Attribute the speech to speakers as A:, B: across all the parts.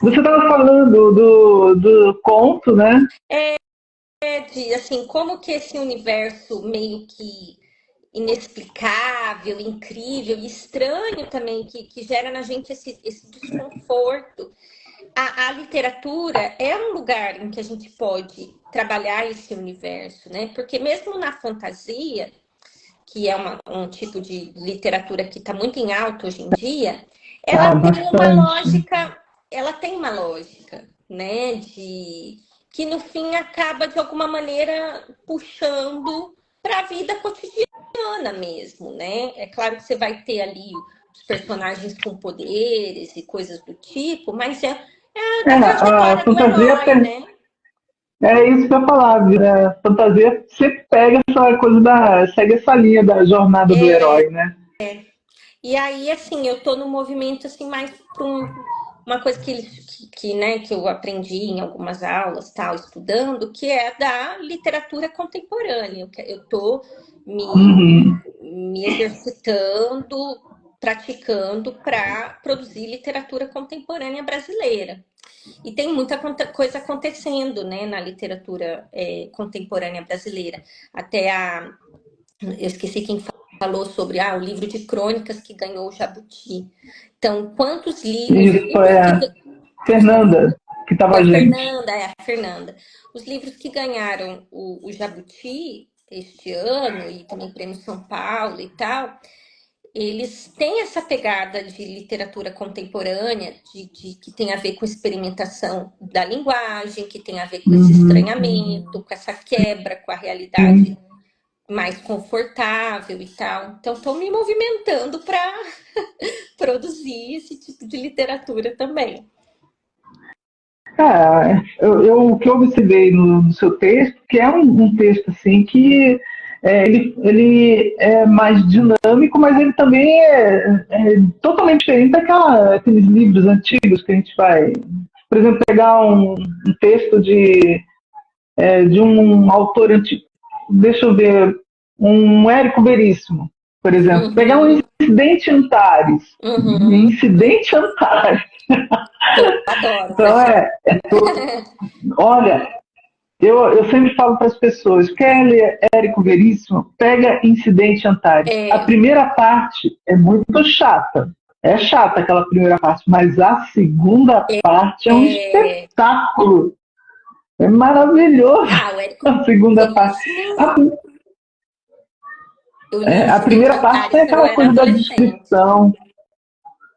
A: Você estava falando do conto, né?
B: De assim, como que esse universo meio que inexplicável, incrível e estranho também, que gera na gente esse desconforto. A literatura é um lugar em que a gente pode trabalhar esse universo, né? Porque mesmo na fantasia, que é um tipo de literatura que está muito em alta hoje em dia, ela
A: Ah,
B: tem uma
A: bastante.
B: lógica, ela tem uma lógica, né? De que no fim acaba de alguma maneira puxando para a vida cotidiana mesmo, né? É claro que você vai ter ali os personagens com poderes e coisas do tipo, mas é
A: É,
B: a
A: a
B: trajetória do
A: fantasia
B: herói, né?
A: é isso que eu ia falar, né? A fantasia sempre pega essa coisa segue essa linha da jornada do herói, né?
B: E aí, assim, eu tô no movimento, assim, mais para uma coisa né, que eu aprendi em algumas aulas, tal, estudando, que é da literatura contemporânea. Eu tô me,
A: Uhum.
B: me exercitando, praticando para produzir literatura contemporânea brasileira. E tem muita coisa acontecendo, né, na literatura contemporânea brasileira. Até eu esqueci quem falou sobre o livro de crônicas que ganhou o Jabuti. Então, os
A: Isso
B: livros
A: é
B: que
A: a Fernanda, que estava
B: foi
A: a gente.
B: A Fernanda. Os livros que ganharam o Jabuti este ano e também Prêmio São Paulo e tal, eles têm essa pegada de literatura contemporânea, que tem a ver com experimentação da linguagem, que tem a ver com esse
A: Uhum.
B: estranhamento, com essa quebra com a realidade
A: Sim.
B: mais confortável e tal. Então, estou me movimentando para produzir esse tipo de literatura também.
A: O que eu observei no seu texto, que é um texto assim que ele é mais dinâmico, mas ele também é totalmente diferente daqueles livros antigos que a gente vai, por exemplo, pegar um texto de um autor antigo, deixa eu ver, um Érico Veríssimo, por exemplo, pegar um
B: Uhum,
A: Incidente Antares,
B: uhum.
A: Incidente Antares.
B: Eu adoro
A: Então,
B: paixão.
A: olha, eu sempre falo para as pessoas, quer ler Érico Veríssimo, pega Incidente Antares. A
B: É,
A: primeira parte é muito chata. É chata aquela primeira parte, mas a segunda parte é um
B: é...
A: espetáculo. É maravilhoso
B: O Érico
A: a segunda parte.
B: Veríssimo,
A: A,
B: eu li
A: a
B: Incidente
A: primeira parte tem
B: Antares, eu
A: aquela
B: era
A: coisa da
B: adolescente.
A: descrição.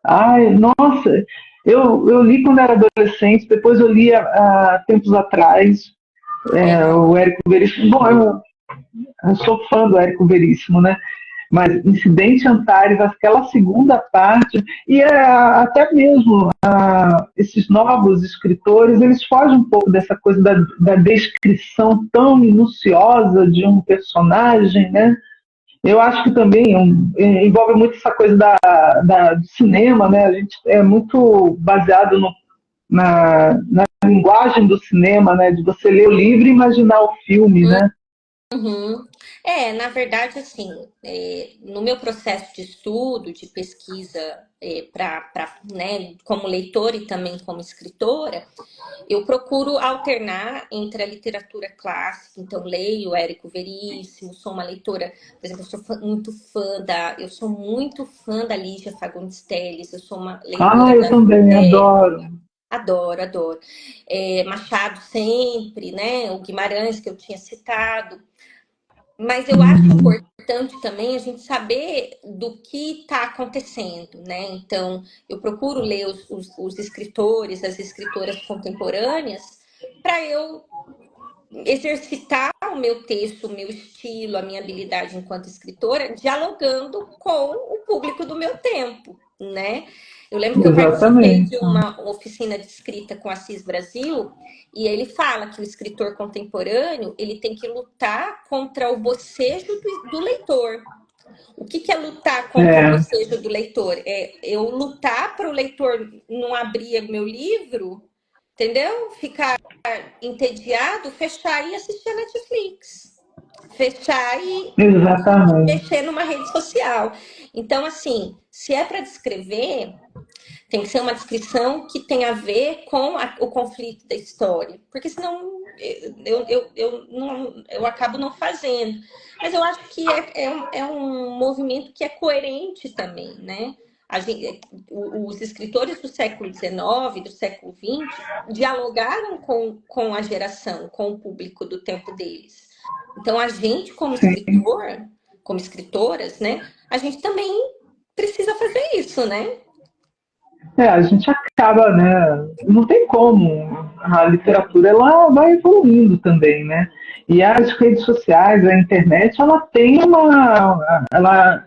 A: Ai, nossa, eu li quando era adolescente, depois eu li há tempos atrás, o Érico Veríssimo. Bom, eu sou fã do Érico Veríssimo, né? Mas Incidente Antares, aquela segunda parte, e até mesmo esses novos escritores, eles fogem um pouco dessa coisa da descrição tão minuciosa de um personagem, né? Eu acho que também envolve muito essa coisa do cinema, né? A gente é muito baseado na linguagem do cinema, né? De você ler o livro e imaginar o filme, né?
B: Uhum. Na verdade, assim, no meu processo de estudo, de pesquisa, né, como leitora e também como escritora, eu procuro alternar entre a literatura clássica, então leio Érico Veríssimo, sou uma leitora, por exemplo, eu sou muito fã da Lígia Fagundes Telles, eu sou uma leitora
A: Eu também adoro.
B: adoro, adoro. Machado sempre, né? O Guimarães que eu tinha citado. Mas eu acho
A: Uhum.
B: importante também a gente saber do que está acontecendo, né? Então, eu procuro ler os escritores, as escritoras contemporâneas, para eu exercitar o meu texto, o meu estilo, a minha habilidade enquanto escritora, dialogando com o público do meu tempo, né? Eu lembro que eu participei de
A: Exatamente.
B: uma oficina de escrita com Assis Brasil e ele fala que o escritor contemporâneo ele tem que lutar contra o bocejo do leitor. O que é lutar contra o
A: É,
B: bocejo do leitor? É eu lutar para o leitor não abrir meu livro, entendeu? Ficar entediado, fechar e assistir a Netflix. Fechar e
A: exatamente.
B: mexer numa rede social. Então, assim, se é para descrever, Tem que ser uma descrição que tem a ver com o conflito da história, porque senão eu acabo não fazendo. Mas eu acho que é um movimento que é coerente também, né? Os escritores do século XIX, do século XX, dialogaram com a geração, com o público do tempo deles. Então, a gente, como
A: Sim.
B: escritor, como escritoras, né? A gente também precisa fazer isso, né?
A: A gente acaba, né? Não tem como. A literatura ela vai evoluindo também, né? E as redes sociais, a internet, ela tem ela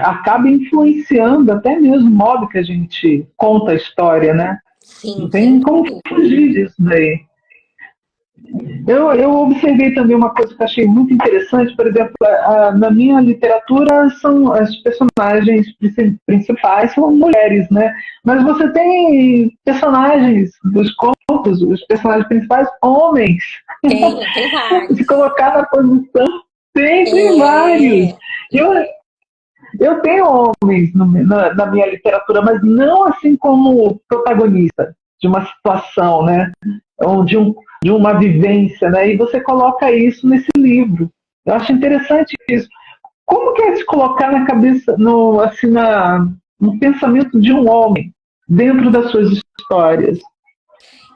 A: acaba influenciando até mesmo o modo que a gente conta a história, né? Não
B: Sim, sem
A: tem como
B: dúvida.
A: fugir disso daí. Eu observei também uma coisa que eu achei muito interessante, por exemplo, na minha literatura são as personagens principais são mulheres, né? Mas você tem personagens dos contos, os personagens principais homens.
B: Tem
A: Se
B: vários.
A: colocar na posição, tem vários.
B: É,
A: Eu, eu tenho homens na minha literatura, mas não assim como protagonista de uma situação, né? Ou de uma vivência, né? E você coloca isso nesse livro. Eu acho interessante isso. Como que é se colocar na cabeça, no pensamento de um homem dentro das suas histórias?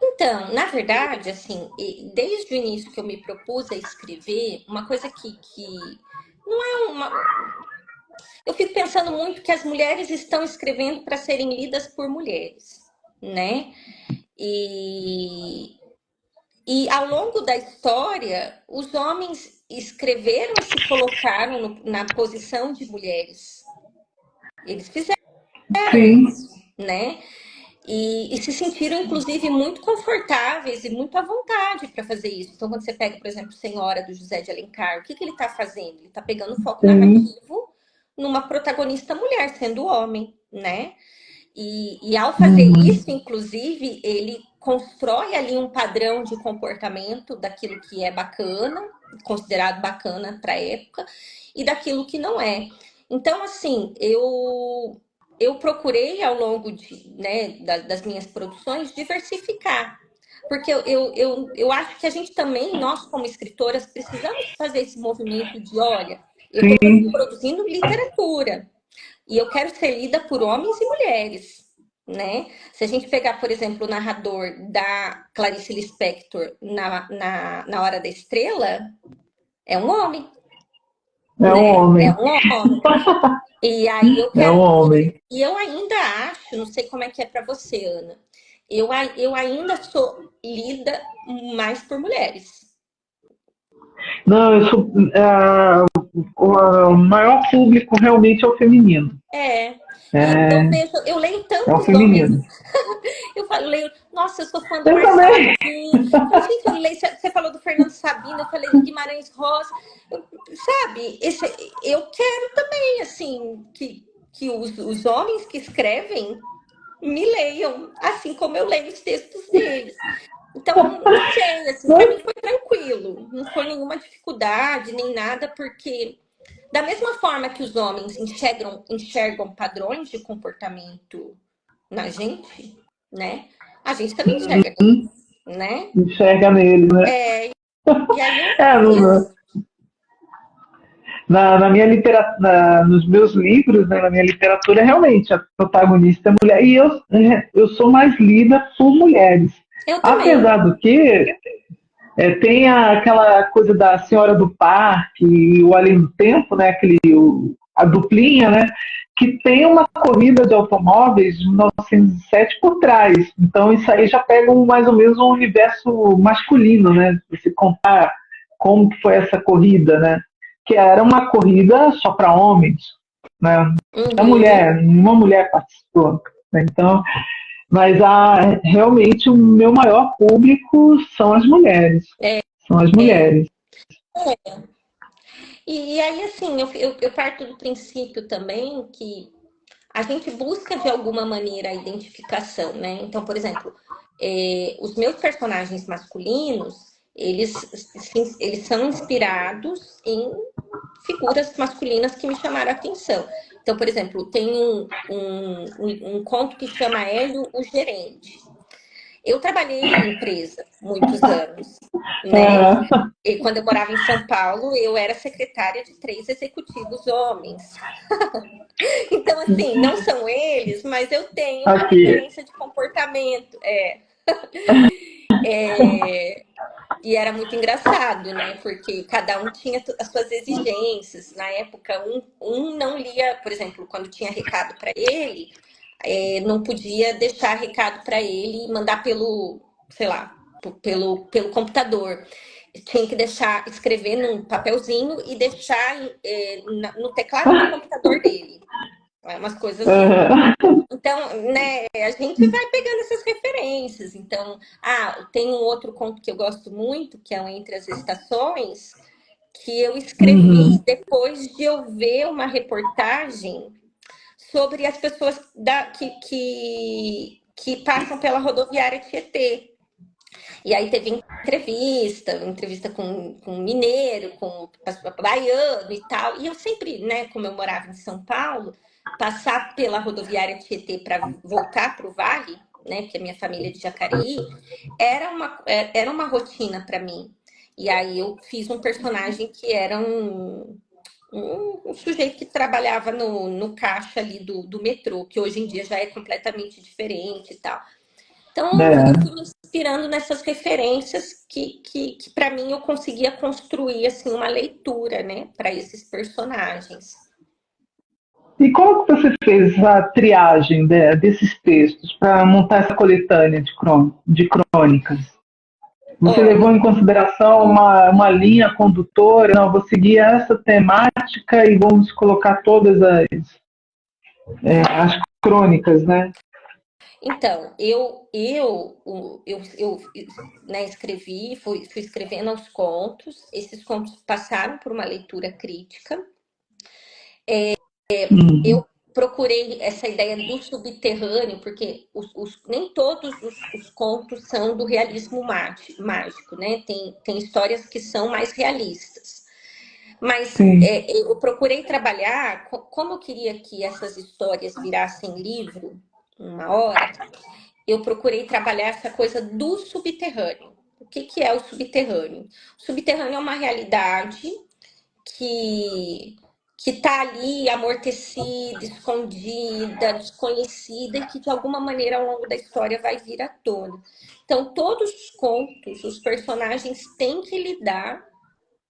B: então, na verdade, assim, desde o início que eu me propus a escrever, uma coisa que não é uma. Eu fico pensando muito que as mulheres estão escrevendo para serem lidas por mulheres, né? E, e ao longo da história, os homens escreveram e se colocaram na posição de mulheres. Eles fizeram
A: Sim,
B: isso, né? E se sentiram, inclusive, muito confortáveis e muito à vontade para fazer isso. Então, quando você pega, por exemplo, Senhora do José de Alencar, o que ele está fazendo? Ele está pegando foco
A: sim.
B: narrativo numa protagonista mulher, sendo homem, né? E ao fazer
A: Uhum.
B: isso, inclusive, ele constrói ali um padrão de comportamento daquilo que é bacana, considerado bacana para a época, e daquilo que não é. Então, assim, eu procurei ao longo né, das minhas produções diversificar. Porque eu acho que a gente também, nós como escritoras, precisamos fazer esse movimento de, olha, eu estou
A: Sim,
B: produzindo literatura, e eu quero ser lida por homens e mulheres, né? Se a gente pegar, por exemplo, o narrador da Clarice Lispector na Hora da Estrela, é um homem,
A: é um
B: né? É
A: homem.
B: um homem. E aí eu
A: É um
B: quero.
A: homem.
B: E eu ainda acho, não sei como é que é para você, Ana, eu ainda sou lida mais por mulheres.
A: Não, o maior público realmente é o feminino.
B: É. E eu
A: É,
B: vejo, eu leio
A: é o
B: tantos homens.
A: feminino.
B: Eu falo, leio, nossa, eu sou fã do
A: Eu
B: Marçal
A: também.
B: Aguinho. Eu falo, gente, eu leio, você falou do Fernando Sabino, eu falei do Guimarães Rosa. Sabe, eu quero também, assim, que os homens que escrevem me leiam, assim como eu leio os textos deles. Então, não sei, assim, para mim foi tranquilo, não foi nenhuma dificuldade, nem nada, porque da mesma forma que os homens enxergam padrões de comportamento na gente, né? A gente também enxerga neles, né?
A: Enxerga nele, né?
B: E aí eu
A: É,
B: fiz.
A: na minha literatura, nos meus livros, né, na minha literatura, realmente a protagonista é mulher. E eu sou mais lida por mulheres.
B: Eu também.
A: Apesar do que, tem aquela coisa da Senhora do Parque e o Além do Tempo, né, a duplinha, né, que tem uma corrida de automóveis de 1907 por trás. Então isso aí já pega mais ou menos um universo masculino, né, se contar como que foi essa corrida, né, que era uma corrida só para homens, né,
B: Uhum.
A: uma mulher participou. Né, então, mas realmente o meu maior público são as mulheres.
B: É,
A: São as
B: é.
A: mulheres.
B: E aí, assim, eu parto do princípio também que a gente busca de alguma maneira a identificação, né? Então, por exemplo, os meus personagens masculinos, eles são inspirados em figuras masculinas que me chamaram a atenção. Então, por exemplo, tem um conto que chama Hélio, o Gerente. Eu trabalhei em empresa muitos anos, né?
A: É.
B: E quando eu morava em São Paulo, eu era secretária de 3 executivos homens. Então, assim, não são eles, mas eu tenho uma
A: Aqui.
B: referência de comportamento. É, e era muito engraçado, né? Porque cada um tinha as suas exigências. Na época, um não lia, por exemplo, quando tinha recado para ele, não podia deixar recado para ele e mandar pelo, sei lá, pelo computador. Tinha que deixar, escrever num papelzinho e deixar no teclado do computador dele. Umas coisas.
A: É.
B: Então, né, a gente vai pegando essas referências. Então, tem um outro conto que eu gosto muito, que é o Entre as Estações, que eu escrevi
A: Uhum.
B: depois de eu ver uma reportagem sobre as pessoas que passam pela rodoviária Tietê. E aí teve entrevista com mineiro, com baiano e tal. E eu sempre, né, como eu morava em São Paulo, passar pela rodoviária Tietê para voltar para o Vale, né, porque a minha família é de Jacareí, era uma rotina para mim. E aí eu fiz um personagem que era um sujeito que trabalhava no caixa ali do metrô, que hoje em dia já é completamente diferente e tal. Então, eu
A: É.
B: fui me inspirando nessas referências que para mim eu conseguia construir assim uma leitura, né, para esses personagens.
A: E como que você fez a triagem desses textos para montar essa coletânea de crônicas? Você levou
B: Olha,
A: em consideração uma linha condutora? Não, vou seguir essa temática e vamos colocar todas as crônicas, né?
B: então, né, escrevi, fui escrevendo aos contos. Esses contos passaram por uma leitura crítica.
A: Hum,
B: Eu procurei essa ideia do subterrâneo, porque nem todos os contos são do realismo mágico, né? Tem histórias que são mais realistas. Mas
A: sim.
B: eu procurei trabalhar, como eu queria que essas histórias virassem livro, uma hora, eu procurei trabalhar essa coisa do subterrâneo. O que é o subterrâneo? O subterrâneo é uma realidade que que está ali amortecida, escondida, desconhecida e que de alguma maneira ao longo da história vai vir à tona. Então, todos os contos, os personagens têm que lidar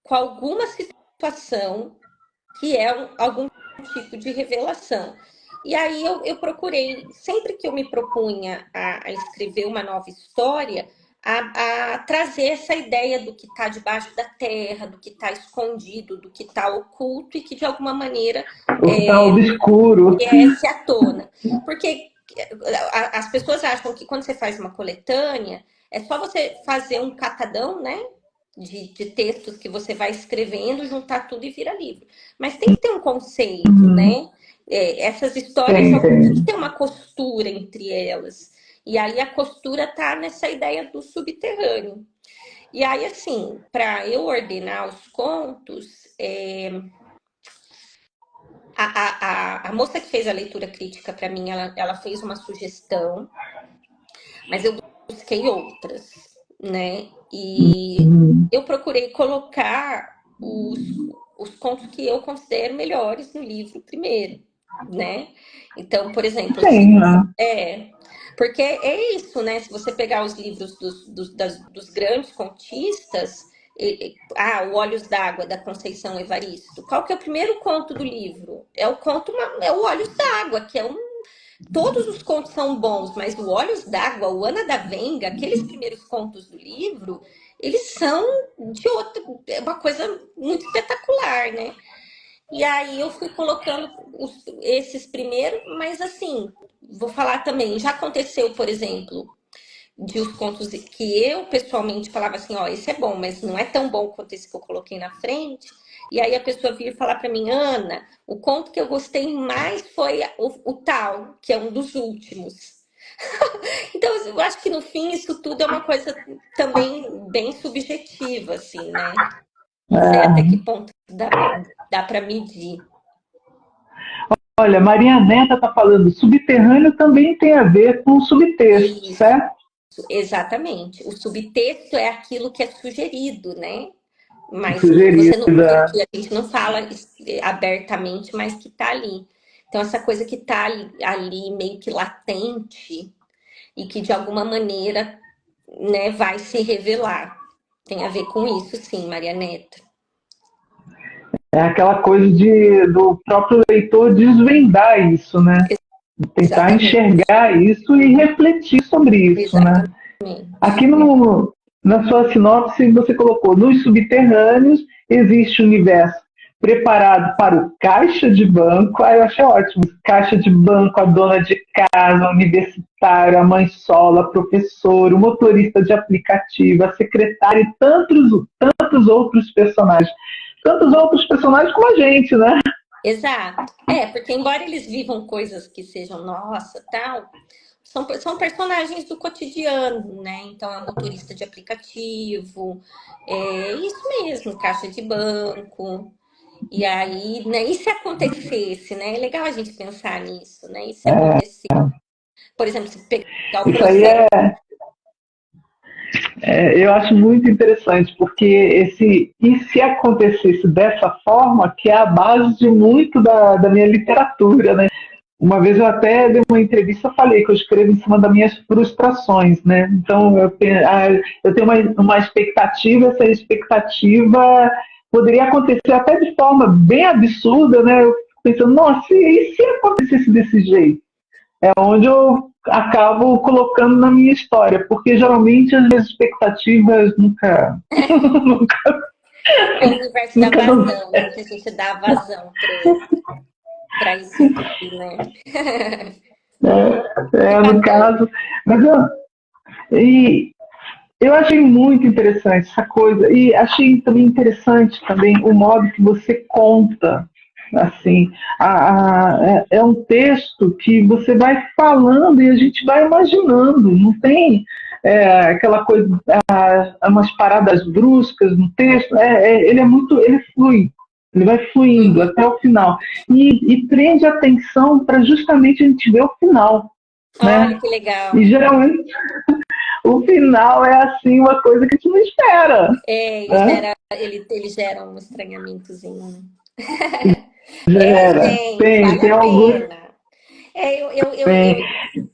B: com alguma situação que é algum tipo de revelação. E aí eu procurei, sempre que eu me propunha a escrever uma nova história, a trazer essa ideia do que está debaixo da terra, do que está escondido, do que está oculto e que de alguma maneira
A: O que está obscuro.
B: viesse à tona. Porque as pessoas acham que quando você faz uma coletânea, é só você fazer um catadão, né? De textos que você vai escrevendo, juntar tudo e vira livro. Mas tem que ter um conceito,
A: Uhum.
B: né? Essas histórias
A: Tem,
B: tem que
A: tem.
B: ter uma costura entre elas. E aí a costura tá nessa ideia do subterrâneo. E aí, assim, para eu ordenar os contos, a moça que fez a leitura crítica para mim, ela fez uma sugestão, mas eu busquei outras, né? E
A: Uhum.
B: eu procurei colocar os contos que eu considero melhores no livro primeiro, né? Então, por exemplo,
A: Sim, né?
B: porque é isso, né? Se você pegar os livros dos grandes contistas, o Olhos d'Água, da Conceição Evaristo, qual que é o primeiro conto do livro? É o Olhos d'Água, que é todos os contos são bons, mas o Olhos d'Água, o Ana da Venga, aqueles primeiros contos do livro, eles são é uma coisa muito espetacular, né? E aí eu fui colocando esses primeiros, mas assim, vou falar também, já aconteceu, por exemplo, de os contos que eu pessoalmente falava assim, ó, esse é bom, mas não é tão bom quanto esse que eu coloquei na frente. E aí a pessoa vir falar para mim, Ana, o conto que eu gostei mais foi o tal, que é um dos últimos. Então, eu acho que no fim isso tudo é uma coisa também bem subjetiva, assim, né? Não sei até que
A: É.
B: ponto dá para medir.
A: Olha, Maria Neta está falando, subterrâneo também tem a ver com subtexto,
B: Isso,
A: certo?
B: exatamente. O subtexto é aquilo que é sugerido, né? Mas você não,
A: Sugerida.
B: que a gente não fala abertamente, mas que tá ali. Então, essa coisa que tá ali meio que latente e que de alguma maneira, né, vai se revelar. Tem a ver com isso, sim, Maria Neta.
A: É aquela coisa do próprio leitor desvendar isso, né? Tentar
B: Exatamente,
A: enxergar isso e refletir sobre isso, né?
B: exatamente.
A: Aqui na sua sinopse você colocou, nos subterrâneos existe um universo preparado para o caixa de banco. Eu achei ótimo. Caixa de banco, a dona de casa, o universitário, a mãe sola, a professora, o motorista de aplicativo, a secretária e tantos outros personagens. Tantos outros personagens como a gente, né?
B: Exato. Porque embora eles vivam coisas que sejam nossa, tal, são personagens do cotidiano, né? Então é um motorista de aplicativo, é isso mesmo, caixa de banco. E aí, né? E se acontecesse, né? É legal a gente pensar nisso, né? E se acontecer, por exemplo, se pegar o
A: Isso aí
B: processo.
A: eu acho muito interessante, porque e se acontecesse dessa forma, que é a base de muito da minha literatura, né? Uma vez eu até dei uma entrevista, falei que eu escrevo em cima das minhas frustrações, né? Então eu tenho uma expectativa, essa expectativa poderia acontecer até de forma bem absurda, né? Eu fico pensando, nossa, e se acontecesse desse jeito? É onde eu acabo colocando na minha história, porque geralmente as minhas expectativas nunca, nunca,
B: É o universo da
A: nunca dão
B: vazão, né? Que a gente dá vazão para isso tudo, né?
A: certo,
B: Que
A: no
B: bacana.
A: caso. Mas e eu achei muito interessante essa coisa, e achei também interessante também o modo que você conta. Assim, é um texto que você vai falando e a gente vai imaginando, não tem aquela coisa, umas paradas bruscas no texto, ele flui, ele vai fluindo
B: Uhum.
A: até o final e prende a atenção para justamente a gente ver o final,
B: Olha
A: né?
B: que
A: E
B: legal.
A: geralmente o final é assim uma coisa que a gente não espera, né?
B: Ele gera um estranhamentozinho, né?
A: Gera.
B: Gente, vale
A: Tem
B: a
A: alguns.
B: pena. É, eu, eu, eu,
A: Tem.
B: eu...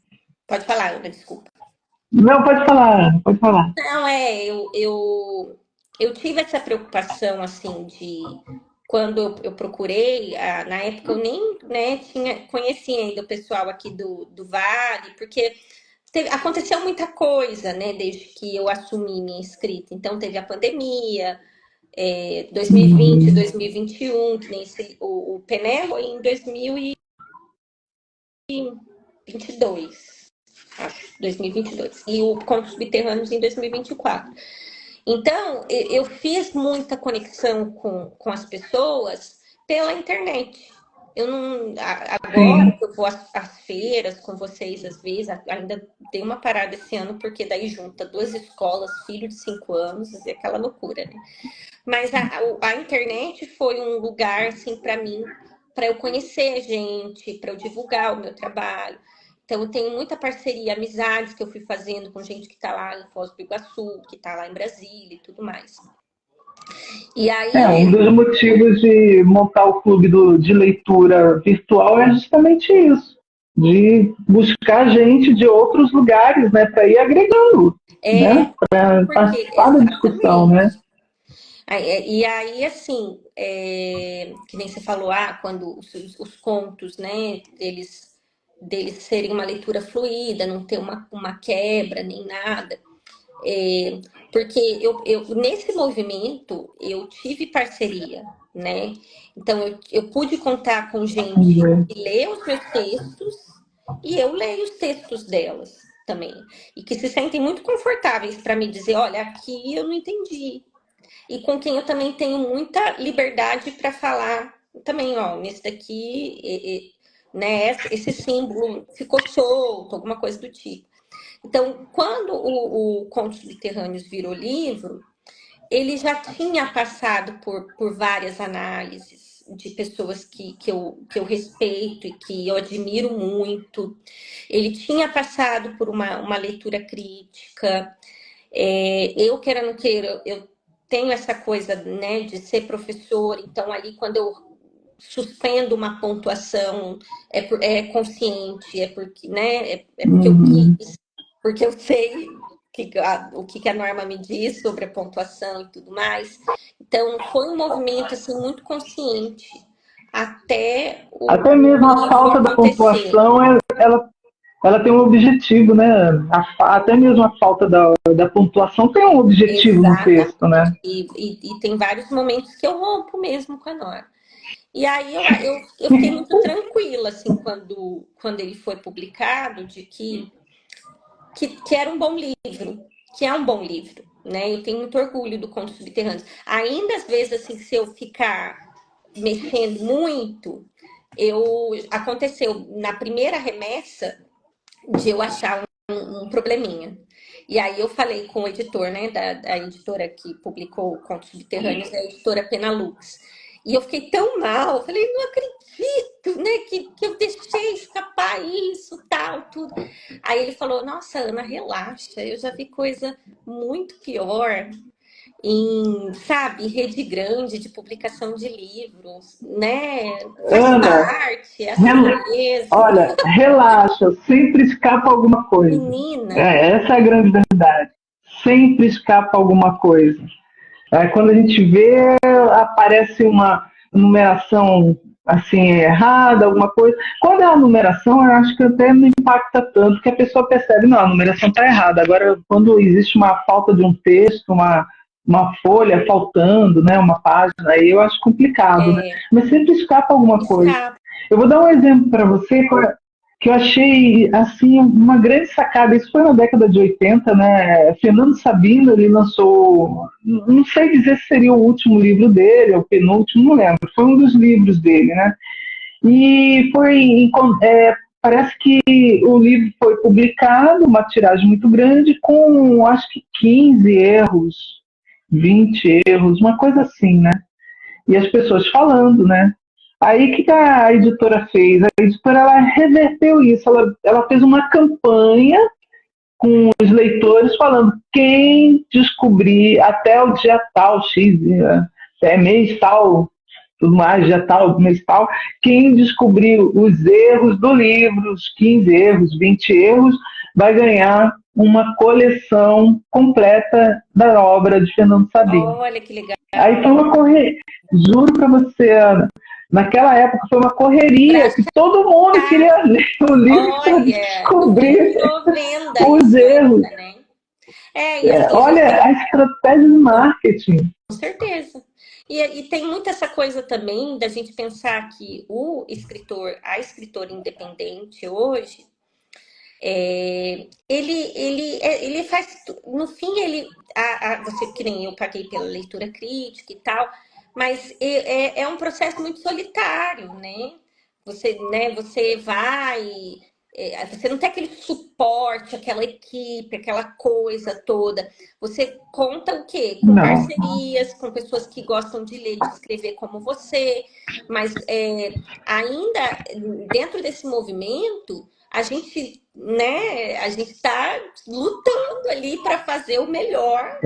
B: Pode falar, Ana, desculpa.
A: Não, pode falar, pode falar.
B: Não, eu tive essa preocupação, assim, de quando eu procurei, na época eu nem, né, conhecia ainda o pessoal aqui do Vale, porque aconteceu muita coisa, né, desde que eu assumi minha escrita. Então, teve a pandemia, 2020,
A: Uhum.
B: 2021, que nem o Penel foi em 2022, acho, 2022, e o Contos Subterrâneos em 2024. Então, eu fiz muita conexão com as pessoas pela internet. Eu não. Agora
A: Sim.
B: que eu vou às feiras com vocês, às vezes, ainda dei uma parada esse ano, porque daí junta duas escolas, filho de 5 anos, e aquela loucura, né? Mas a internet foi um lugar, assim, para mim, para eu conhecer gente, para eu divulgar o meu trabalho. Então, eu tenho muita parceria, amizades que eu fui fazendo com gente que está lá em Foz do Iguaçu, que está lá em Brasília e tudo mais. E
A: Um
B: aí,
A: dos motivos de montar o clube de leitura virtual é justamente isso, de buscar gente de outros lugares, né, para ir agregando, né, para
B: porque,
A: participar da discussão, né?
B: exatamente. E aí, assim, que nem você falou, quando os contos, né, deles serem uma leitura fluida, não ter uma quebra nem nada. Porque nesse movimento eu tive parceria, né? Então eu pude contar com gente
A: Uhum.
B: que lê os meus textos e eu leio os textos delas também. E que se sentem muito confortáveis para me dizer, olha, aqui eu não entendi. E com quem eu também tenho muita liberdade para falar também, ó, nesse daqui, né, esse símbolo ficou solto, alguma coisa do tipo. Então, quando o Contos Subterrâneos virou livro, ele já tinha passado por várias análises, de pessoas que eu respeito e que eu admiro muito. Ele tinha passado por uma leitura crítica. Eu, queira ou não queira, eu tenho essa coisa, né, de ser professor, então ali quando eu suspendo uma pontuação é consciente, é porque, né, é porque eu
A: Uhum.
B: quis, porque eu sei o que a norma me diz sobre a pontuação e tudo mais. Então foi um movimento assim muito consciente até
A: Até
B: o
A: mesmo a
B: livro
A: falta da
B: acontecer.
A: pontuação, ela tem um objetivo, né? Até mesmo a falta da pontuação tem um objetivo no
B: Exatamente.
A: texto, né?
B: E tem vários momentos que eu rompo mesmo com a norma. E aí eu fiquei muito tranquila, assim, quando ele foi publicado, de que era um bom livro, que é um bom livro, né? Eu tenho muito orgulho do Contos Subterrâneos. Ainda às vezes, assim, se eu ficar mexendo muito, aconteceu na primeira remessa de eu achar um probleminha. E aí eu falei com o editor, né, da editora que publicou Contos Subterrâneos, é a editora Penalux. E eu fiquei tão mal, falei, não acredito, né, que eu deixei escapar isso, tal, tudo. Aí ele falou, nossa, Ana, relaxa, eu já vi coisa muito pior em, sabe, rede grande de publicação de livros, né? Faz
A: Ana,
B: parte, é assim mesmo.
A: olha, relaxa, sempre escapa alguma coisa.
B: Menina,
A: Essa é a grande verdade. Sempre escapa alguma coisa. Quando a gente vê, aparece uma numeração assim errada, alguma coisa. Quando é a numeração, eu acho que até não impacta tanto, que a pessoa percebe, não, a numeração está errada. Agora, quando existe uma falta de um texto, uma folha faltando, né, uma página, aí eu acho complicado, né? Mas sempre escapa alguma coisa.
B: escapa.
A: Eu vou dar um exemplo para você que eu achei assim uma grande sacada. Isso foi na década de 80, né? Fernando Sabino, ele lançou, não sei dizer se seria o último livro dele, ou o penúltimo, não lembro. Foi um dos livros dele, né? E parece que o livro foi publicado, uma tiragem muito grande, com acho que 15 erros, 20 erros, uma coisa assim, né? E as pessoas falando, né? Aí o que a editora fez? A editora ela reverteu isso, ela fez uma campanha com os leitores falando quem descobrir até o dia tal, X, mês tal, tudo mais, dia tal, mês tal, quem descobrir os erros do livro, os 15 erros, 20 erros, vai ganhar uma coleção completa da obra de Fernando Sabino.
B: Olha que legal.
A: Aí foi uma correria, juro para você, Ana, naquela época foi uma correria que todo mundo queria ler o livro para descobrir
B: virou venda
A: os erros.
B: ainda, né? E assim,
A: Olha, a estratégia de marketing.
B: Com certeza. E tem muito essa coisa também da gente pensar que a escritora independente hoje, ele faz, no fim, você, que nem eu paguei pela leitura crítica e tal, mas é um processo muito solitário, né? Você vai, você não tem aquele suporte, aquela equipe, aquela coisa toda. Você conta o quê? Com
A: Não.
B: parcerias, com pessoas que gostam de ler, de escrever como você, mas ainda dentro desse movimento a gente está lutando ali para fazer o melhor,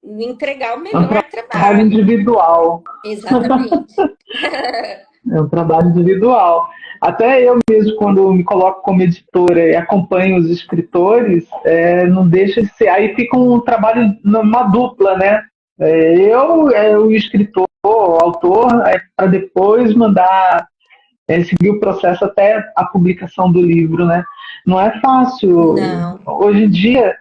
B: entregar o melhor
A: trabalho
B: trabalho.
A: Individual.
B: Exatamente.
A: É um trabalho individual. Até eu mesmo, quando me coloco como editora e acompanho os escritores, não deixa de ser. Aí fica um trabalho numa dupla, né? O escritor, o autor, para depois mandar seguir o processo até a publicação do livro, né? Não é fácil.
B: Não.
A: Hoje em dia,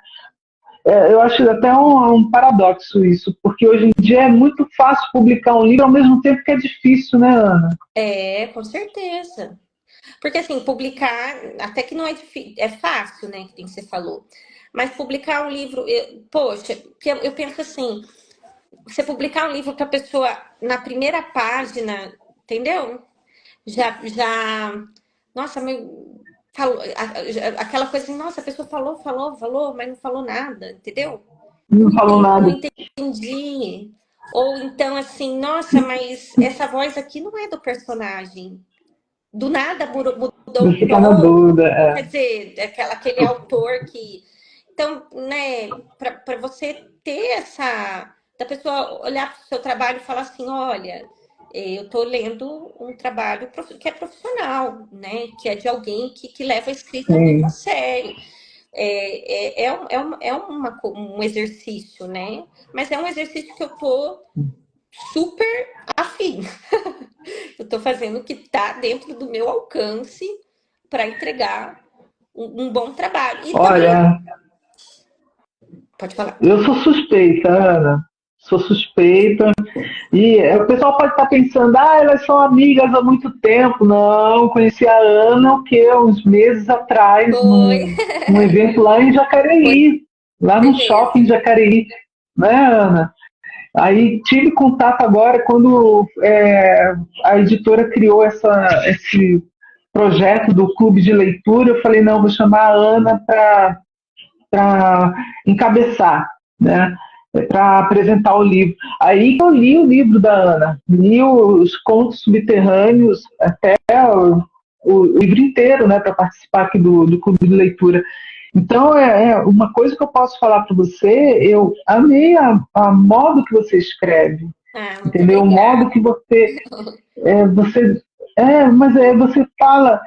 A: eu acho até um paradoxo isso, porque hoje em dia é muito fácil publicar um livro ao mesmo tempo que é difícil, né, Ana?
B: Com certeza. Porque assim, publicar, até que não é difícil, é fácil, né, que você falou. Mas publicar um livro, poxa, eu penso assim, você publicar um livro que a pessoa, na primeira página, entendeu? Nossa, falou, aquela coisa assim, nossa, a pessoa falou, mas não falou nada, entendeu?
A: Não falou
B: Não
A: nada.
B: entendi. Ou então assim, nossa, mas essa voz aqui não é do personagem. Do nada mudou o
A: Você fica na
B: tom.
A: dúvida.
B: Quer dizer, aquele autor que. Então, né, para você ter essa. Da pessoa olhar para o seu trabalho e falar assim: olha, eu estou lendo um trabalho que é profissional, né? Que é de alguém que leva a escrita muito a
A: Sim,
B: sério. Um exercício, né? Mas é um exercício que eu tô super afim. Eu tô fazendo o que tá dentro do meu alcance para entregar um bom trabalho. E também,
A: olha,
B: pode falar.
A: eu sou suspeita, Ana. Sou suspeita. E o pessoal pode estar pensando, elas são amigas há muito tempo. Não, conheci a Ana, o quê? Uns meses atrás,
B: Foi,
A: num evento lá em
B: foi
A: Jacareí, lá no shopping
B: beleza.
A: em Jacareí, né, Ana? Aí tive contato agora quando a editora criou esse projeto do clube de leitura. Eu falei, não, vou chamar a Ana para encabeçar, né? Para apresentar o livro. Aí eu li o livro da Ana, li os contos subterrâneos, até o livro inteiro, né, para participar aqui do clube de leitura. Então, uma coisa que eu posso falar para você, eu amei a modo que você escreve,
B: Ah, muito
A: entendeu? O
B: obrigada.
A: modo que você mas você fala,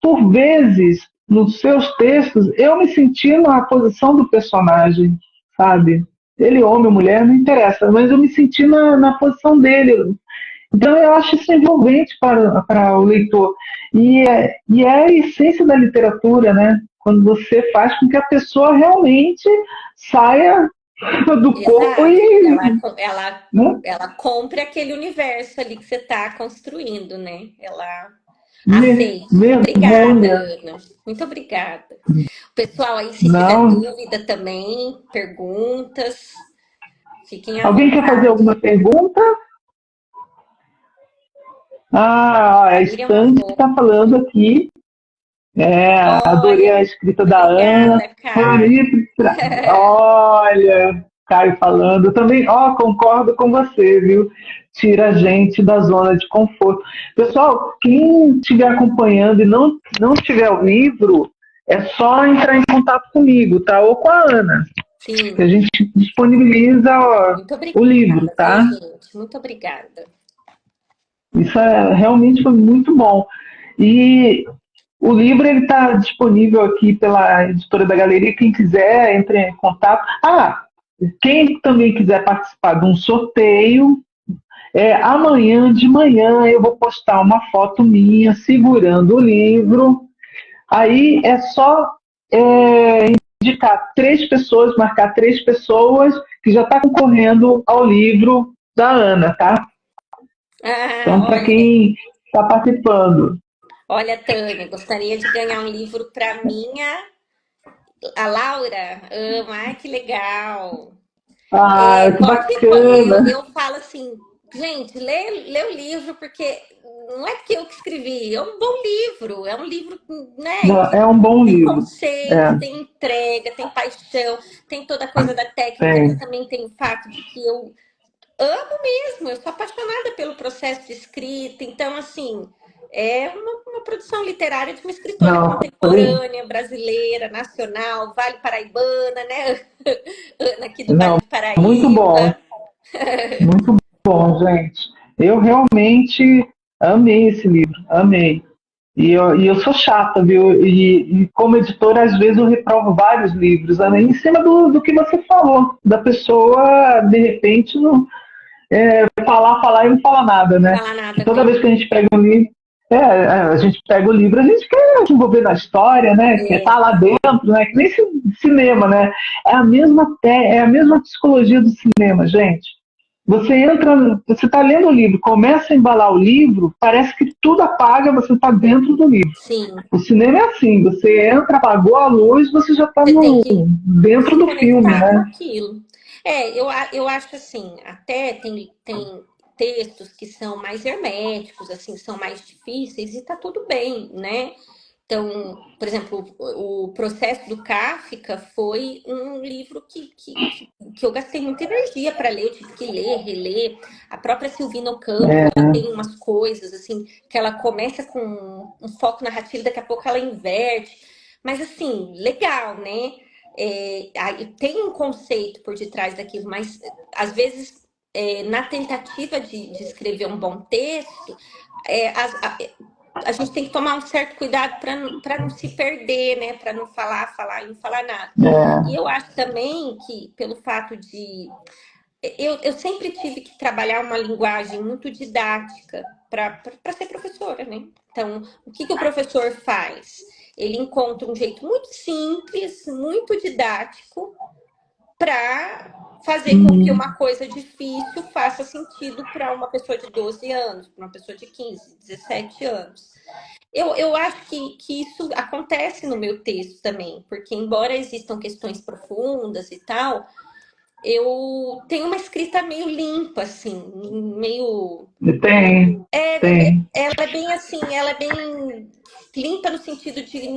A: por vezes, nos seus textos, eu me senti na posição do personagem, sabe? Ele, homem ou mulher, não interessa, mas eu me senti na posição dele. Então, eu acho isso envolvente para o leitor. E é a essência da literatura, né? Quando você faz com que a pessoa realmente saia do corpo
B: Exato.
A: e. Né?
B: Ela compra aquele universo ali que você está construindo, né? Ela aceite. Obrigada,
A: Mergulha.
B: Ana. Muito obrigada. O pessoal aí, se tiver
A: Não.
B: dúvida também, perguntas, fiquem à
A: Alguém quer fazer
B: vontade.
A: alguma pergunta? A
B: Miriam
A: Estante
B: mandou.
A: está falando aqui. Adorei
B: Olha,
A: a escrita
B: muito
A: da Ana.
B: obrigada, Caio.
A: Olha, Caio falando. Eu também, concordo com você, viu? Tira a gente da zona de conforto. Pessoal, quem estiver acompanhando e não tiver o livro, é só entrar em contato comigo, tá? Ou com a Ana, que
B: Sim,
A: a gente disponibiliza
B: muito
A: o livro,
B: obrigada, viu,
A: tá?
B: gente? Muito obrigada.
A: Isso realmente foi muito bom. E o livro ele está disponível aqui pela editora da Galeria. Quem quiser, entre em contato. Quem também quiser participar de um sorteio, amanhã de manhã eu vou postar uma foto minha segurando o livro. Aí é só indicar 3 pessoas, marcar 3 pessoas que já está concorrendo ao livro da Ana, tá? Então, para
B: Olha,
A: quem está participando.
B: olha, Tânia, gostaria de ganhar um livro para minha, a Laura ama, ai que legal.
A: Que
B: Pode,
A: bacana.
B: eu falo assim, gente, lê o livro, porque não é porque eu que escrevi, é um bom livro, é um livro, né,
A: Não,
B: que
A: é um bom
B: tem
A: livro.
B: conceito,
A: É,
B: tem entrega, tem paixão, tem toda a coisa da técnica, mas
A: tem.
B: também tem o fato de que eu amo mesmo, eu sou apaixonada pelo processo de escrita, então, assim, é uma produção literária de uma escritora
A: Não,
B: contemporânea, brasileira, nacional, Vale Paraibana, né? Ana aqui do
A: não,
B: Vale do
A: muito bom,
B: Paraíba.
A: muito bom, gente. Eu realmente amei esse livro, amei. E eu sou chata, viu? E como editora, às vezes eu reprovo vários livros, né? Em cima do que você falou, da pessoa, de repente, não, falar e não falar nada, né?
B: Fala
A: Que
B: nada
A: toda
B: mesmo.
A: vez que a gente pega um livro, a gente pega o livro, a gente quer se envolver na história, né? Quer estar
B: É,
A: lá dentro, né? Que nem cinema, né? É a mesma psicologia do cinema, gente. Você entra, você está lendo o livro, começa a embalar o livro, parece que tudo apaga, você está dentro do livro.
B: sim,
A: O cinema é assim, você entra, apagou a luz, você já está
B: você tem que
A: dentro
B: se
A: do filme,
B: conectar com
A: né?
B: aquilo. Eu acho assim, até tem textos que são mais herméticos, assim, são mais difíceis e tá tudo bem, né? Então, por exemplo, o Processo do Kafka foi um livro que eu gastei muita energia para ler, eu tive que ler, reler. A própria Silvina Ocampo, ela tem umas coisas assim, que ela começa com um foco narrativo, daqui a pouco ela inverte. Mas assim, legal, né? Tem um conceito por detrás daquilo, mas às vezes, na tentativa de escrever um bom texto, a gente tem que tomar um certo cuidado para não se perder, né? Para não falar e não falar nada. E eu acho também que, pelo fato de. Eu sempre tive que trabalhar uma linguagem muito didática para ser professora, né? Então, o que o professor faz? Ele encontra um jeito muito simples, muito didático, para fazer com que uma coisa difícil faça sentido para uma pessoa de 12 anos, para uma pessoa de 15, 17 anos. Eu acho que isso acontece no meu texto também, porque embora existam questões profundas e tal, eu tenho uma escrita meio limpa, assim, meio...
A: Tem.
B: Ela é bem assim, ela é bem limpa no sentido de...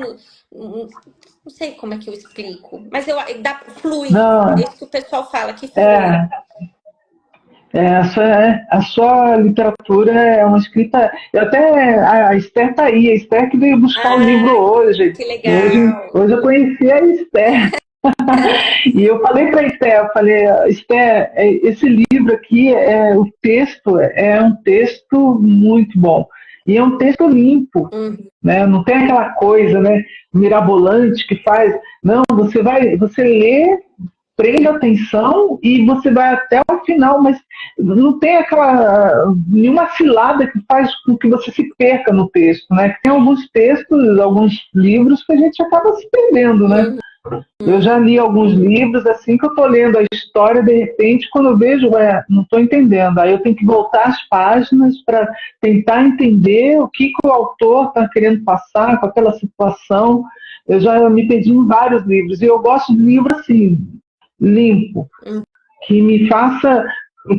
B: Não sei como é que eu explico, mas flui.
A: Não,
B: É isso que o pessoal fala, que flui.
A: é, a sua literatura é uma escrita. A Esther tá aí, a Esther que veio buscar o livro hoje.
B: Que legal.
A: Hoje eu conheci a Esther. E eu falei para a Esther, Esther, esse livro aqui, o texto é um texto muito bom. E é um texto limpo, né? Não tem aquela coisa, né, mirabolante que faz. Não, você lê, prende atenção e você vai até o final, mas não tem nenhuma cilada que faz com que você se perca no texto, né? Tem alguns textos, alguns livros que a gente acaba se perdendo, né? Eu já li alguns livros assim que eu estou lendo a história, de repente, quando eu vejo, não estou entendendo. Aí eu tenho que voltar às páginas para tentar entender o que o autor está querendo passar com aquela situação. Eu já me perdi em vários livros e eu gosto de livro assim, limpo, que me faça,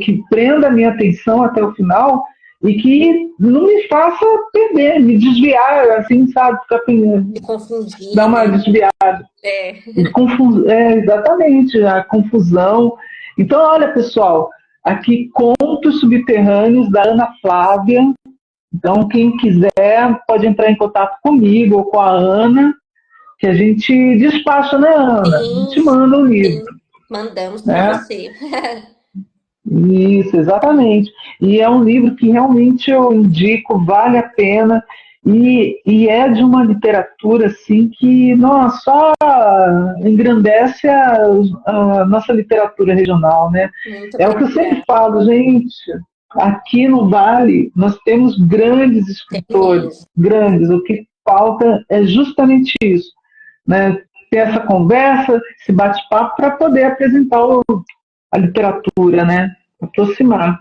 A: que prenda a minha atenção até o final e que não me faça perder, me desviar, assim, sabe? Ficar
B: De confundir,
A: dar uma desviada. Exatamente, a confusão. Então, olha, pessoal, aqui Contos Subterrâneos, da Ana Flávia. Então, quem quiser pode entrar em contato comigo ou com a Ana, que a gente despacha, né, Ana?
B: Sim,
A: a gente manda o livro.
B: Sim. Mandamos para você.
A: Isso, exatamente. E é um livro que realmente eu indico, vale a pena. E é de uma literatura assim que nossa, só engrandece a nossa literatura regional, né? É o que eu sempre falo, gente. Aqui no Vale nós temos grandes escritores, grandes. O que falta é justamente isso, né? Ter essa conversa, esse bate-papo para poder apresentar a literatura, né? Aproximar.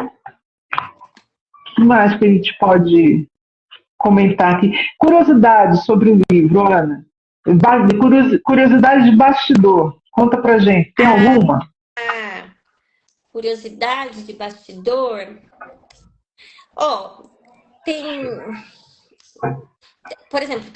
A: O que mais que a gente pode comentar aqui? Curiosidades sobre o livro, Ana. Curiosidade de bastidor. Conta pra gente. Tem alguma?
B: Curiosidade de bastidor. Por exemplo,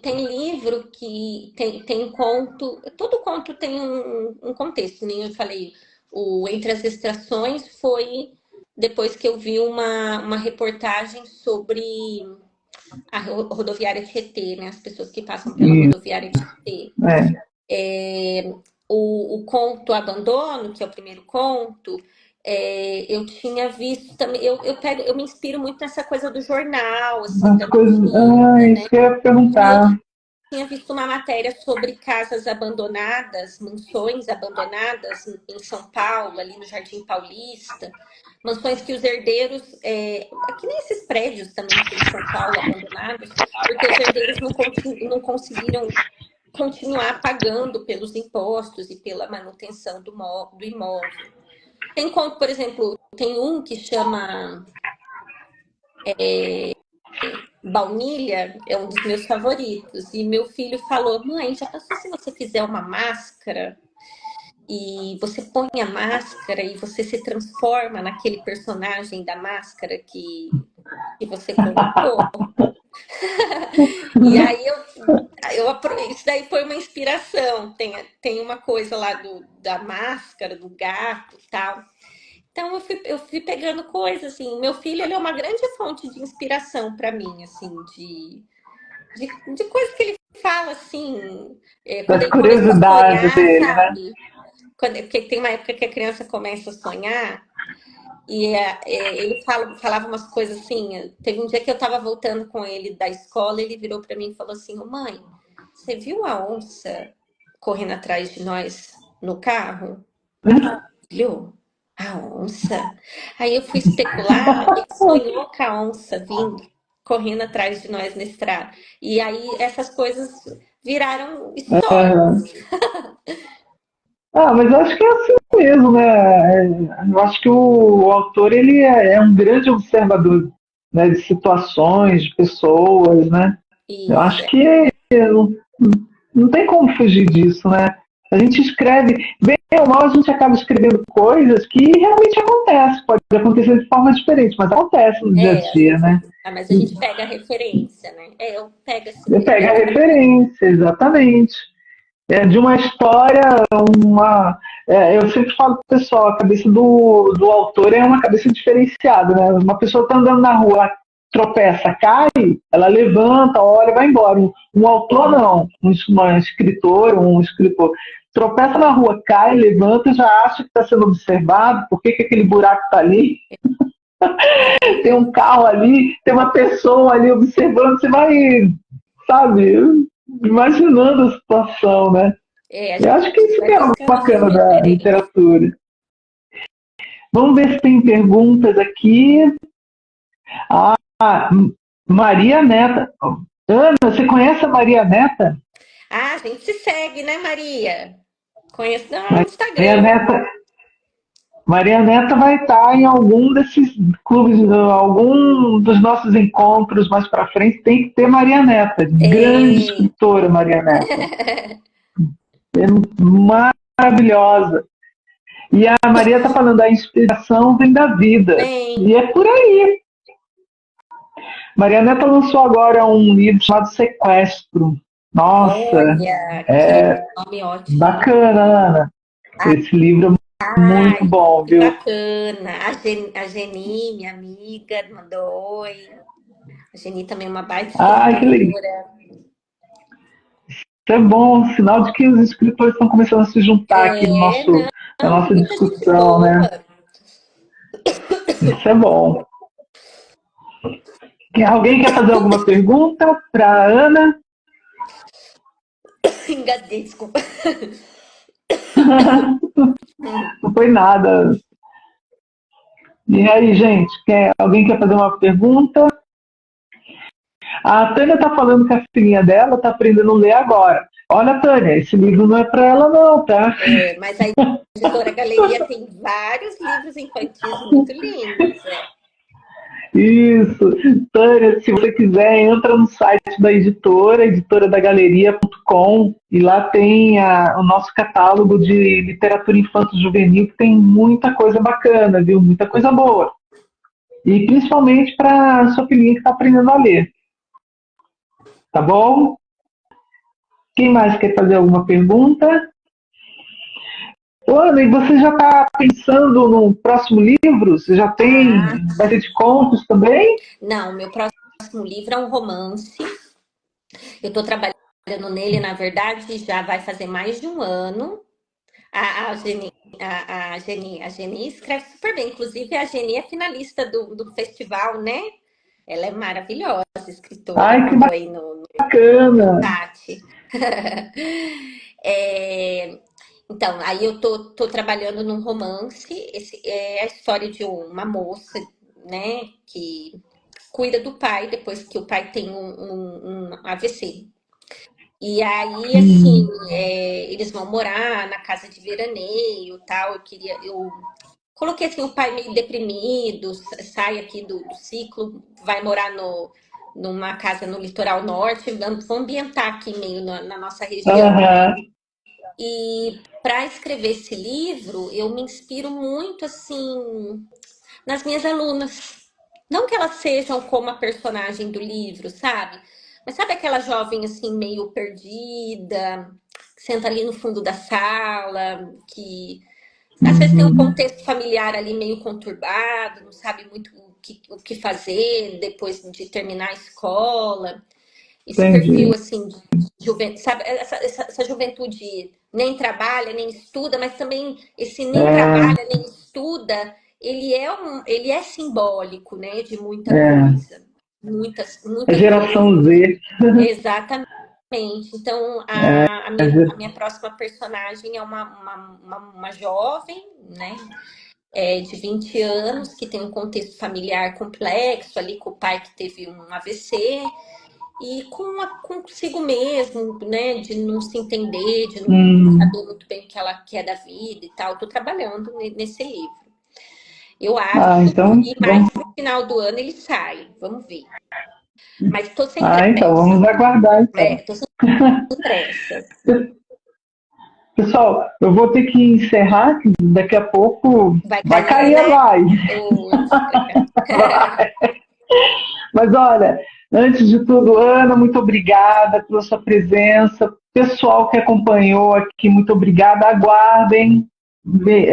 B: tem livro que tem conto. Todo conto tem um contexto, nem eu falei. O Entre as Estações foi depois que eu vi uma reportagem sobre a rodoviária Tietê, né? As pessoas que passam pela rodoviária Tietê. O conto Abandono, que é o primeiro conto, eu tinha visto também. Eu me inspiro muito nessa coisa do jornal, assim, da notícia,
A: isso que eu ia perguntar.
B: Eu tinha visto uma matéria sobre casas abandonadas, mansões abandonadas em São Paulo, ali no Jardim Paulista. Mansões que os herdeiros, que nem esses prédios também aqui em São Paulo abandonados, porque os herdeiros não conseguiram continuar pagando pelos impostos e pela manutenção do imóvel. Tem como, por exemplo, tem um que chama Baunilha, é um dos meus favoritos. E meu filho falou: mãe, já pensou se você fizer uma máscara e você põe a máscara e você se transforma naquele personagem da máscara que você colocou? E aí isso daí foi uma inspiração. Tem uma coisa lá da máscara, do gato e tal. Então eu fui pegando coisas assim. Meu filho, ele é uma grande fonte de inspiração para mim, assim, de coisas que ele fala assim, quando
A: Das
B: ele começou a
A: curiosidades
B: sonhar,
A: dele, né?
B: sabe? Porque tem uma época que a criança começa a sonhar e ele falava umas coisas assim. Teve um dia que eu estava voltando com ele da escola, ele virou para mim e falou assim: "Ô, mãe, você viu a onça correndo atrás de nós no carro?" Filho, a onça? Aí eu fui especular, ele sonhou com a onça vindo, correndo atrás de nós na estrada. E aí essas coisas viraram história.
A: Aham. Ah, mas eu acho que é assim mesmo, né? Eu acho que o autor ele é um grande observador, né, de situações, de pessoas, né? Eu
B: Isso.
A: acho que não tem como fugir disso, né? A gente escreve, bem ou mal, a gente acaba escrevendo coisas que realmente acontecem, pode acontecer de forma diferente, mas acontece no dia a
B: Às
A: dia,
B: vezes.
A: né?
B: Mas a gente pega a referência, né? Eu pego assim,
A: Você
B: eu
A: pega a
B: pego.
A: referência, exatamente. É de uma história, uma. Eu sempre falo pro pessoal, a cabeça do autor é uma cabeça diferenciada, né? Uma pessoa está andando na rua, tropeça, cai, ela levanta, olha, vai embora. Um autor não, uma escritora, um escritor, tropeça na rua, cai, levanta, já acha que está sendo observado, por que, que aquele buraco está ali?
B: É
A: Tem um
B: verdade.
A: carro ali, tem uma pessoa ali observando, você vai, sabe, imaginando a situação, né?
B: A
A: Eu acho que
B: gente
A: isso
B: vai
A: que é o
B: buscando essas
A: bacana da
B: referências.
A: literatura. Vamos ver se tem perguntas aqui. Ah, Maria Neta. Ana, você conhece a Maria Neta?
B: Ah, a gente se segue, né, Maria? Conheço no
A: Maria
B: Instagram.
A: Neta, Maria Neta vai estar em algum desses clubes, algum dos nossos encontros mais para frente. Tem que ter Maria Neta, grande
B: Tem.
A: escritora Maria Neta, é maravilhosa. E a Maria está falando, a inspiração vem da vida.
B: Tem.
A: E é por aí. Maria Neta lançou agora um livro chamado Sequestro. Nossa,
B: Olha, que
A: é
B: nome ótimo.
A: bacana, Ana. Esse livro é muito
B: Ai,
A: bom,
B: que
A: viu?
B: bacana. A Geni, minha amiga, mandou oi. A Geni também é uma baita
A: Ai, que legal.
B: escritora.
A: Isso é bom, sinal de que os escritores estão começando a se juntar aqui no
B: É,
A: nosso, na
B: não,
A: nossa
B: muita gente
A: discussão,
B: boa.
A: né? Isso é bom. Alguém quer fazer alguma pergunta para a Ana?
B: Engasguei, desculpa.
A: Não foi nada. E aí, gente, alguém quer fazer uma pergunta? A Tânia está falando que a filhinha dela está aprendendo a ler agora. Olha, Tânia, esse livro não é para ela não, tá?
B: Mas a editora Galeria tem vários livros infantis muito lindos.
A: Isso. Tânia, se você quiser, entra no site da editora, editoradagaleria.com, e lá tem o nosso catálogo de literatura infanto-juvenil, que tem muita coisa bacana, viu? Muita coisa boa. E principalmente para a sua filhinha que está aprendendo a ler. Tá bom? Quem mais quer fazer alguma pergunta? Ô, Ana, e você já está pensando no próximo livro? Você já
B: Ah,
A: tem. Vai ser de contos também?
B: não, meu próximo livro é um romance. Eu estou trabalhando nele, na verdade, já vai fazer mais de um ano. A Geni escreve super bem. Inclusive, a Geni é finalista do festival, né? Ela é maravilhosa, escritora,
A: Ai, que
B: mandou aí no
A: bacana!
B: chat. É, então, aí eu tô trabalhando num romance. Esse é a história de uma moça, né, que cuida do pai depois que o pai tem um AVC. E aí, assim,
A: Hum.
B: eles vão morar na casa de veraneio, tal. Eu coloquei assim o pai meio deprimido, sai aqui do ciclo, vai morar numa casa no litoral norte, vamos ambientar aqui meio na nossa região.
A: Aham.
B: E para escrever esse livro, eu me inspiro muito assim nas minhas alunas. Não que elas sejam como a personagem do livro, sabe? Mas sabe aquela jovem assim, meio perdida, que senta ali no fundo da sala, que às vezes tem um
A: Uhum,
B: contexto familiar ali meio conturbado, não sabe muito o que fazer depois de terminar a escola. Esse perfil
A: entendi.
B: assim de juventude, sabe? Essa juventude nem trabalha, nem estuda, mas também esse nem
A: É,
B: trabalha, nem estuda, ele é simbólico, né, de muita
A: é,
B: coisa. Muitas,
A: a
B: muita coisa.
A: geração Z.
B: Exatamente. Então, a minha próxima personagem é uma jovem, né, de 20 anos, que tem um contexto familiar complexo, ali com o pai que teve um AVC, e consigo mesmo, né, de não se entender, de não
A: Hum,
B: saber muito bem o que ela quer da vida e tal. Estou trabalhando nesse livro. Eu
A: ah,
B: acho
A: então
B: que mais
A: vamos.
B: pro final do ano ele sai. Vamos ver. Mas estou sem
A: Ah, então
B: pressa.
A: vamos aguardar então.
B: Estou sem pressa.
A: Pessoal, eu vou ter que encerrar, que daqui a pouco
B: Vai
A: vai
B: cair,
A: cair a
B: né?
A: live.
B: Putz, vai cair.
A: Mas olha, antes de tudo, Ana, muito obrigada pela sua presença. Pessoal que acompanhou aqui, muito obrigada. Aguardem.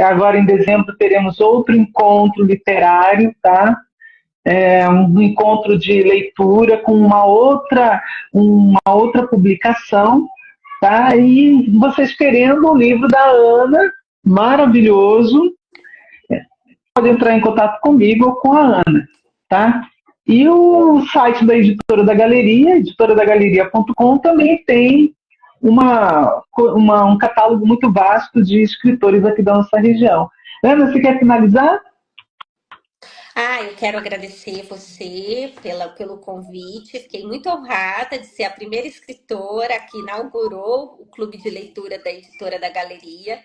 A: Agora em dezembro teremos outro encontro literário, tá? Um encontro de leitura com uma outra publicação, tá? E vocês querendo o livro da Ana, maravilhoso, pode entrar em contato comigo ou com a Ana, tá? E o site da Editora da Galeria, editoradagaleria.com, também tem um catálogo muito vasto de escritores aqui da nossa região. Ana, você quer finalizar?
B: Eu quero agradecer você pelo convite. Fiquei muito honrada de ser a primeira escritora que inaugurou o clube de leitura da Editora da Galeria.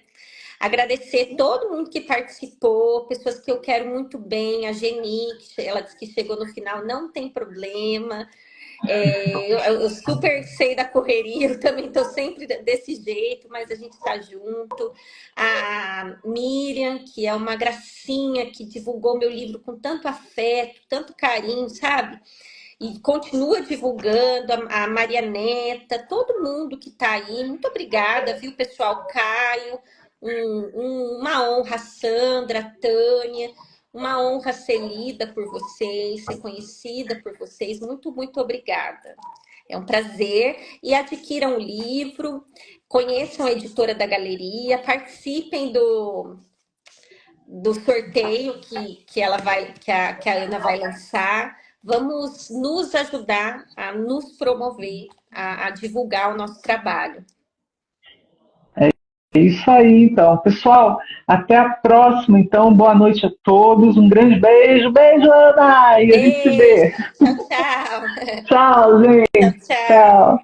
B: Agradecer todo mundo que participou, pessoas que eu quero muito bem, a Geni, ela disse que chegou no final, não tem problema. Eu super sei da correria, eu também estou sempre desse jeito, mas a gente está junto. A Miriam, que é uma gracinha, que divulgou meu livro com tanto afeto, tanto carinho, sabe? E continua divulgando, a Maria Neta, todo mundo que está aí, muito obrigada, viu, pessoal? Caio, uma honra, Sandra, Tânia, uma honra ser lida por vocês, ser conhecida por vocês, muito, muito obrigada. É um prazer. E adquiram o livro, conheçam a editora da galeria, participem do sorteio que a Ana vai lançar. Vamos nos ajudar a nos promover, a divulgar o nosso trabalho.
A: É isso aí, então. Pessoal, até a próxima. Então, boa noite a todos. Um grande beijo. Beijo, Ana! E a gente se
B: Beijo,
A: vê.
B: tchau, tchau.
A: Tchau,
B: Tchau,
A: gente.
B: tchau.
A: Tchau.